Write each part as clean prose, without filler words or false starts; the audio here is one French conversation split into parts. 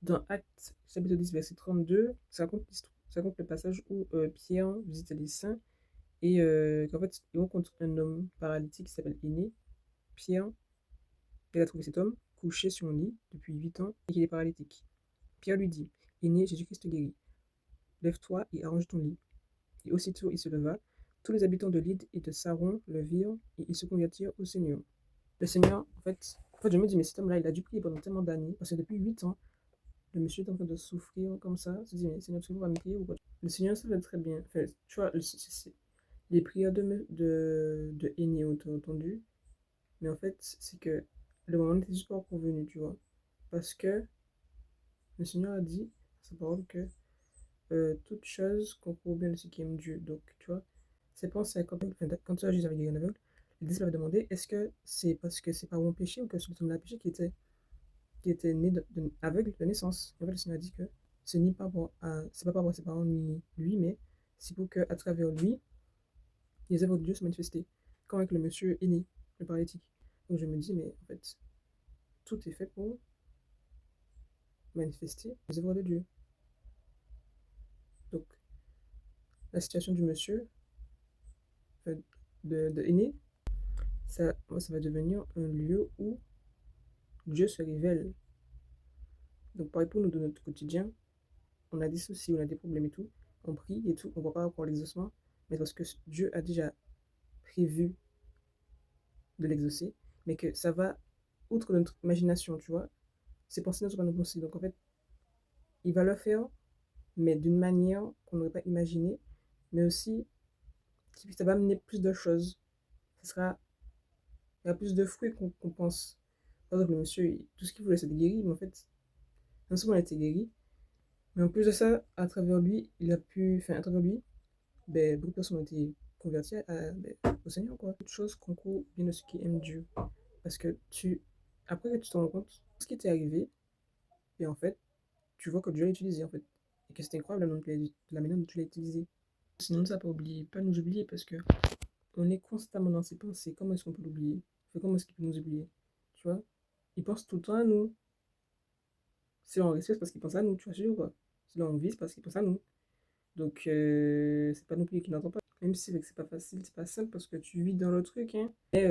Dans Actes chapitre 10, verset 32, ça raconte le passage où Pierre visite les saints et qu'en fait, il rencontre un homme paralytique qui s'appelle Aîné. Pierre, il a trouvé cet homme couché sur un lit depuis 8 ans et qu'il est paralytique. Pierre lui dit, Aîné, Jésus-Christ te guérit. Lève-toi et arrange ton lit. Et aussitôt il se leva. Tous les habitants de Lydde et de Saron le virent et ils se convertirent au Seigneur. Le Seigneur, je me dis, mais cet homme-là, il a dû prier pendant tellement d'années, parce que depuis 8 ans, le monsieur est en train de souffrir comme ça. Il se dit, mais Seigneur, tu vas me prier ou quoi? Le Seigneur savait très bien. Enfin, tu vois, les prières de Aîné ont été entendues, mais en fait, c'est que le moment n'était juste pas encore venu, tu vois. Parce que le Seigneur a dit, à sa parole, que toute chose concourt bien de ceux qui aiment Dieu. Donc, tu vois, c'est pensé quand Jésus avait guéri un aveugle, les disciples avaient demandé est-ce que c'est parce que c'est pas un péché ou que c'est homme a péché qui était né aveugle de naissance. En fait, le Seigneur a dit que ce n'est pas c'est pas par rapport à ses parents ni lui, mais c'est pour qu'à travers lui, les œuvres de Dieu se manifestaient. Quand avec le monsieur est né, le paralytique. Donc je me dis, mais en fait, tout est fait pour manifester les œuvres de Dieu. Donc, la situation du monsieur, de aîné, ça va devenir un lieu où Dieu se révèle. Donc, pareil pour nous de notre quotidien, on a des soucis, on a des problèmes et tout, on prie et tout, on ne voit pas encore l'exaucement, mais parce que Dieu a déjà prévu de l'exaucer, mais que ça va outre notre imagination, tu vois. C'est pensé notre nos pensées. Donc, en fait, il va le faire, mais d'une manière qu'on n'aurait pas imaginé, mais aussi, ça va amener plus de choses. Il y a plus de fruits qu'on pense. Par exemple, le monsieur, tout ce qu'il voulait, c'était guéri, mais en fait, non seulement il a été guéri, mais en plus de ça, à travers lui, à travers lui, ben, beaucoup de personnes ont été converties au Seigneur, quoi. Toute chose concourt bien de ceux qui aiment Dieu. Parce que après que tu te rends compte ce qui t'est arrivé, et en fait, tu vois que Dieu l'a utilisé, en fait. Et que c'est incroyable la manière dont tu l'as utilisé. Sinon, ça pas nous oublier, parce que on est constamment dans ses pensées. Comment est-ce qu'on peut l'oublier? Comment est-ce qu'il peut nous oublier? Tu vois? Il pense tout le temps à nous. Si on respecte, c'est parce qu'il pense à nous, tu vois, je veux dire, quoi. Si on vit, c'est parce qu'il pense à nous. Donc, c'est pas non plus qu'il n'entend pas. Même si c'est pas facile, c'est pas simple parce que tu vis dans le truc, hein. Mais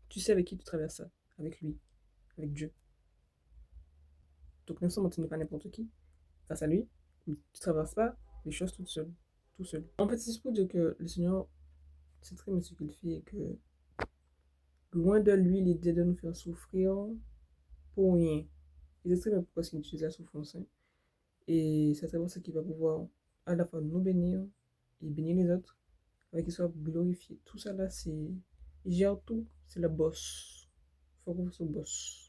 tu sais avec qui tu traverses ça. Avec lui, avec Dieu. Donc, non seulement tu n'es pas n'importe qui face à lui, mais tu traverses pas les choses toute seule. Tout seul. En fait, c'est juste pour dire que le Seigneur sait très bien ce qu'il fait et que loin de lui l'idée de nous faire souffrir pour rien. Il sait très bien pourquoi il utilise la souffrance, hein. Et c'est à travers ça qu'il va pouvoir à la fois nous bénir et bénir les autres, avec qu'il soit glorifié. Tout ça là, il gère tout, c'est le boss. Faut qu'on soit boss.